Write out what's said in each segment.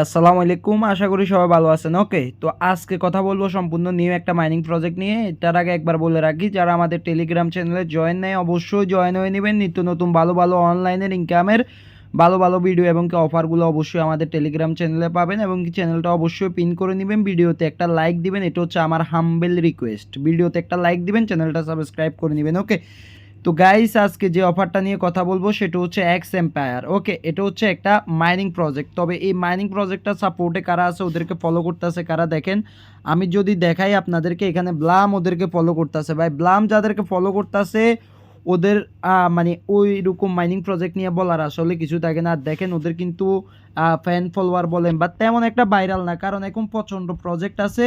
আসসালামু আলাইকুম, আশা করি সবাই ভালো আছেন। ওকে, তো আজকে কথা বলবো সম্পূর্ণ নিউ একটা মাইনিং প্রজেক্ট নিয়ে। এটার আগে একবার বলে রাখি, যারা আমাদের টেলিগ্রাম চ্যানেলে জয়েন নেয় অবশ্যই জয়েন হয়ে নেবেন। নিত্য নতুন ভালো ভালো অনলাইনের ইনকামের ভালো ভালো ভিডিও এবং কি অফারগুলো অবশ্যই আমাদের টেলিগ্রাম চ্যানেলে পাবেন, এবং কি চ্যানেলটা অবশ্যই পিন করে নেবেন, ভিডিওতে একটা লাইক দিবেন, এটা হচ্ছে আমার হাম্বেল রিকোয়েস্ট। ভিডিওতে একটা লাইক দিবেন, চ্যানেলটা সাবস্ক্রাইব করে নেবেন। ওকে, তো গাইস আজকে যে অফারটা নিয়ে কথা বলবো সেটা হচ্ছে এক্স এম্পায়ার। ওকে, এটা হচ্ছে একটা মাইনিং প্রজেক্ট। তবে এই মাইনিং প্রজেক্টটা সাপোর্টে কারা আছে, ওদেরকে ফলো করতেছে কারা দেখেন। আমি যদি দেখাই আপনাদেরকে, এখানে ব্লাম ওদেরকে ফলো করতেছে। ভাই ব্লাম যাদেরকে ফলো করতেছে ওদের মানে ওই রকম মাইনিং প্রজেক্ট নিয়ে বলার আসলে কিছু থাকে না। আর দেখেন ওদের কিন্তু ফ্যান ফলোয়ার বলেন বা তেমন একটা ভাইরাল না, কারণ এখন প্রচণ্ড প্রজেক্ট আছে।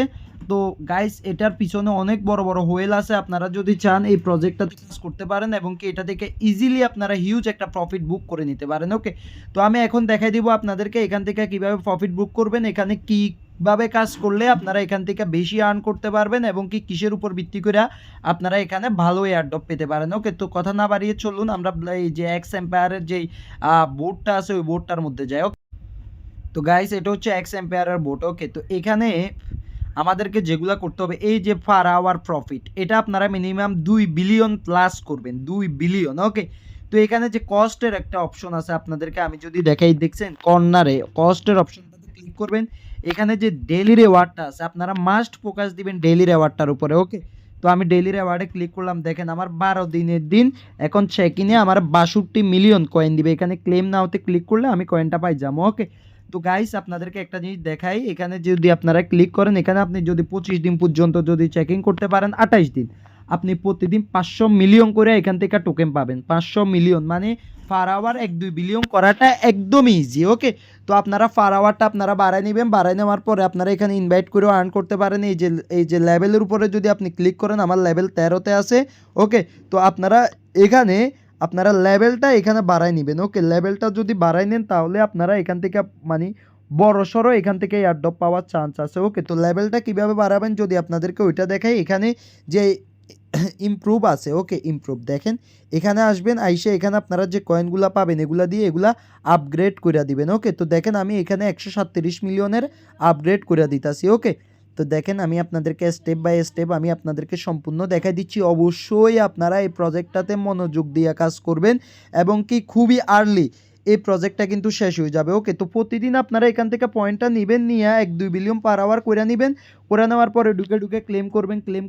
তো গাইস এটার পিছনে অনেক বড় বড় হোয়েল আছে। আপনারা যদি চান এই প্রজেক্টটা কাজ করতে পারেন এবং কি এটা থেকে ইজিলি আপনারা হিউজ একটা প্রফিট বুক করে নিতে পারেন। ওকে, তো আমি এখন দেখাই দিব আপনাদেরকে এখান থেকে কিভাবে প্রফিট বুক করবেন, এখানে কিভাবে কাজ করলে আপনারা এখান থেকে বেশি আর্ন করতে পারবেন এবং কি কিসের উপর ভিত্তি করে আপনারা এখানে ভালো এয়ারড্রপ পেতে পারেন। ওকে, তো কথা না বাড়িয়ে চলুন আমরা এই যে এক্স এম্পায়ারের যেই বোর্ডটা আছে ওই বোর্ডটার মধ্যে যাই। ওকে, তো গাইস এটা হচ্ছে এক্স এম্পায়ারের বোর্ড। ওকে, তো এখানে আমাদেরকে যেগুলো করতে হবে, এই যে পার আওয়ার প্রফিট, এটা আপনারা মিনিমাম 2 বিলিয়ন প্লাস করবেন, 2 বিলিয়ন। ওকে, তো এখানে যে কস্টের একটা অপশন আছে আপনাদেরকে আমি যদি দেখাই, দেখছেন কর্নারে কস্টের অপশনটাতে ক্লিক করবেন। এখানে যে ডেইলি রেওয়ার্ডটা আছে আপনারা মাস্ট ফোকাস দিবেন ডেইলি রেওয়ার্ডটার উপরে। ওকে, তো আমি ডেইলি রেওয়ার্ডে ক্লিক করলাম। দেখেন আমার 12 দিনের দিন এখন চেক ইনে আমার 62 মিলিয়ন কয়েন দিবে। এখানে ক্লেম নাওতে ক্লিক করলে আমি কয়েনটা পাই যাবো। ওকে, তো গাইস আপনাদেরকে একটা জিনিস দেখাই, এখানে যদি আপনারা ক্লিক করেন, এখানে আপনি যদি 25 দিন পর্যন্ত যদি চেকিং করতে পারেন, 28 দিন আপনি প্রতিদিন 500 মিলিয়ন করে এখান থেকে টোকেন পাবেন। 500 মিলিয়ন মানে পার আওয়ার 1-2 বিলিয়ন করাটা একদম ইজি। ওকে, তো আপনারা পার আওয়ারটা আপনারা বাড়াই নেবেন, বাড়াই নেওয়ার পরে আপনারা এখানে ইনভাইট করেও আর্ন করতে পারেন। এই যে লেভেলের উপরে যদি আপনি ক্লিক করেন, আমার লেভেল 13তে আছে। ওকে, তো আপনারা এখানে আপনারা লেভেলটা এখানে বাড়াই নেবেন। ওকে, লেভেলটা যদি বাড়াই নেন তাহলে আপনারা এখান থেকে মানে বড় সড়ো এখান থেকে এয়ারড্রপ পাওয়ার চান্স আছে। ওকে, তো লেভেলটা কিভাবে বাড়াবেন যদি আপনাদেরকে ওইটা দেখাই, এখানে যে ইমপ্রুভ আছে। ওকে, ইমপ্রুভ দেখেন, এখানে আসবেন, আইসে এখানে আপনারা যে কয়েনগুলো পাবেন এগুলা দিয়ে এগুলা আপগ্রেড করে দিবেন। ওকে, তো দেখেন আমি এখানে 137 মিলিয়নের আপগ্রেড করে দিতেছি। ওকে, তো দেখেন আমি আপনাদেরকে স্টেপ বাই স্টেপ আমি আপনাদেরকে সম্পূর্ণ দেখাই দিচ্ছি। অবশ্যই আপনারা এই প্রজেক্টটাতে মনোযোগ দিয়ে কাজ করবেন এবং কি খুবই আর্লি এই প্রজেক্টটা কিন্তু শেষ হয়ে যাবে। ওকে, তো প্রতিদিন আপনারা এখান থেকে পয়েন্টটা নেবেন, নিয়ে 1-2 বিলিয়ন পার আওয়ার করে নেবেন। করে নেওয়ার পরে ঢুকে ঢুকে ক্লেম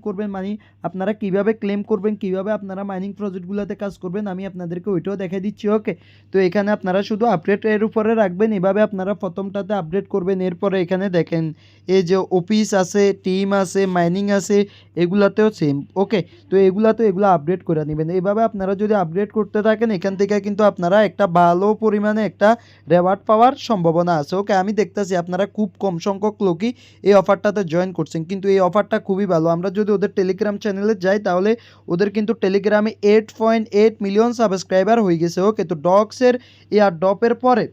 করবেন মানে আপনারা কিভাবে ক্লেম করবেন, কিভাবে আপনারা মাইনিং প্রজেক্টগুলোতে কাজ করবেন আমি আপনাদেরকে ওইটাও দেখাই দিচ্ছি। ওকে, তো এখানে আপনারা শুধু আপডেট এর উপরে রাখবেন, এভাবে আপনারা প্রথমটাতে আপডেট করবেন। এরপরে এখানে দেখেন এই যে অফিস আছে, টিম আছে, মাইনিং আছে, এগুলাতেও সেম। ওকে, তো এগুলো আপডেট করে নেবেন। এইভাবে আপনারা যদি আপডেট করতে থাকেন এখান থেকে কিন্তু আপনারা একটা ভালো পরিমাণে একটা রেওয়ার্ড পাওয়ার সম্ভাবনা আছে। ওকে, আমি দেখতেছি আপনারা খুব কম সংখ্যক লোকই এই অফারটাতে জয়েন করছেন, কিন্তু এই অফারটা খুবই ভালো। আমরা যদি ওদের টেলিগ্রাম চ্যানেলে যাই তাহলে ওদের কিন্তু টেলিগ্রামে 8.8 মিলিয়ন সাবস্ক্রাইবার হয়ে গেছে। ওকে, তো ডগসের এয়ার ডপের পরে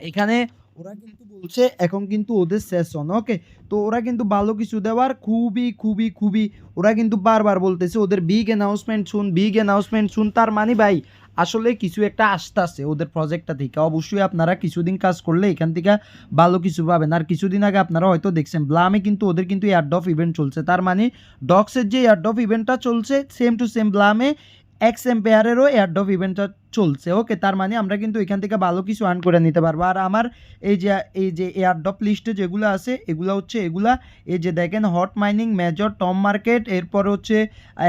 এখানে ওরা কিন্তু বলছে এখন কিন্তু ওদের সেশন। ওকে, তো ওরা কিন্তু ভালো কিছু দেওয়ার খুবই খুবই খুবই ওরা কিন্তু বারবার বলতেছে ওদের বিগ অ্যানাউন্সমেন্ট শুন। তার মানে ভাই আসলে কিছু একটা আসতেছে ওদের প্রজেক্টটা থেকে। অবশ্যই আপনারা কিছুদিন কাজ করলে এখান থেকে ভালো কিছু পাবেন। আর কিছুদিন আগে আপনারা হয়তো দেখছেন ব্লামে কিন্তু ওদের কিন্তু এয়ারড্রপ ইভেন্ট চলছে। তার মানে ডক্সের যে এয়ারড্রপ ইভেন্টটা চলছে সেম টু সেম ব্লামে এক্স এম্পায়ারেরও এয়ারড্রপ ইভেন্টটা চলছে। ওকে, তার মানে আমরা কিন্তু এখান থেকে ভালো কিছু আর্ন করে নিতে পারবো। আর আমার এই যে এয়ারড্রপ লিস্টে যেগুলো আছে এগুলো হচ্ছে এগুলা এই যে দেখেন hot mining, Major, Tomarket, এরপর হচ্ছে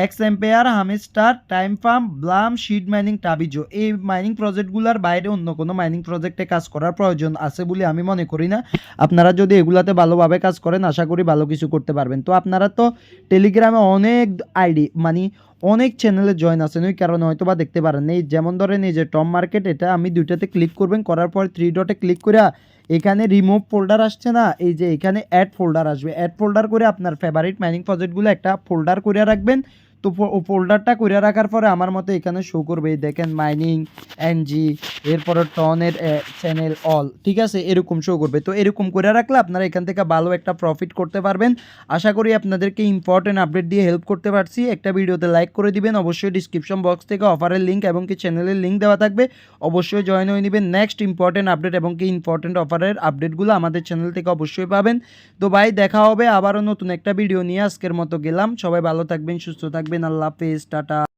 X Empire, Hamster, Time Farm, Blum, seed mining, Tabizoo. এই মাইনিং প্রজেক্টগুলোর বাইরে অন্য কোনো মাইনিং প্রজেক্টে কাজ করার প্রয়োজন আছে বলে আমি মনে করি না। আপনারা যদি এগুলাতে ভালোভাবে কাজ করেন আশা করি ভালো কিছু করতে পারবেন। তো আপনারা তো টেলিগ্রামে অনেক আইডি মানে অনেক চ্যানেলে জয়েন আছেন, ওই কারণে হয়তো বা দেখতে পারেন। এই যেমন ধরেন এই যে টম মার্কেট, এটা আমি দুইটাতে ক্লিক করবেন, করার পর 3 ডটে ক্লিক করে এখানে রিমুভ ফোল্ডার আসছে না, এই যে এখানে অ্যাড ফোল্ডার আসবে, অ্যাড ফোল্ডার করে আপনার ফেভারিট মাইনিং প্রজেক্টগুলো একটা ফোল্ডার করে রাখবেন। তো ফোল্ডারটা করে রাখার পরে আমার মতো এখানে শো করবে, দেখেন মাইনিং এনজি, এরপরে টনের চ্যানেল অল, ঠিক আছে, এরকম শো করবে। তো এরকম করে রাখলে আপনারা এখান থেকে ভালো একটা প্রফিট করতে পারবেন। আশা করি আপনাদেরকে ইম্পর্টেন্ট আপডেট দিয়ে হেল্প করতে পারছি। একটা ভিডিওতে লাইক করে দিবেন, অবশ্যই ডিসক্রিপশন বক্স থেকে অফারের লিঙ্ক এবং কি চ্যানেলের লিঙ্ক দেওয়া থাকবে, অবশ্যই জয়েন হয়ে নেবেন। নেক্সট ইম্পর্টেন্ট আপডেট এবং কি ইম্পর্টেন্ট অফারের আপডেটগুলো আমাদের চ্যানেল থেকে অবশ্যই পাবেন। তো ভাই দেখা হবে আবারও নতুন একটা ভিডিও নিয়ে। আজকের মতো গেলাম, সবাই ভালো থাকবেন, সুস্থ থাকবেন, আল্লাহ হাফেজ, টাটা।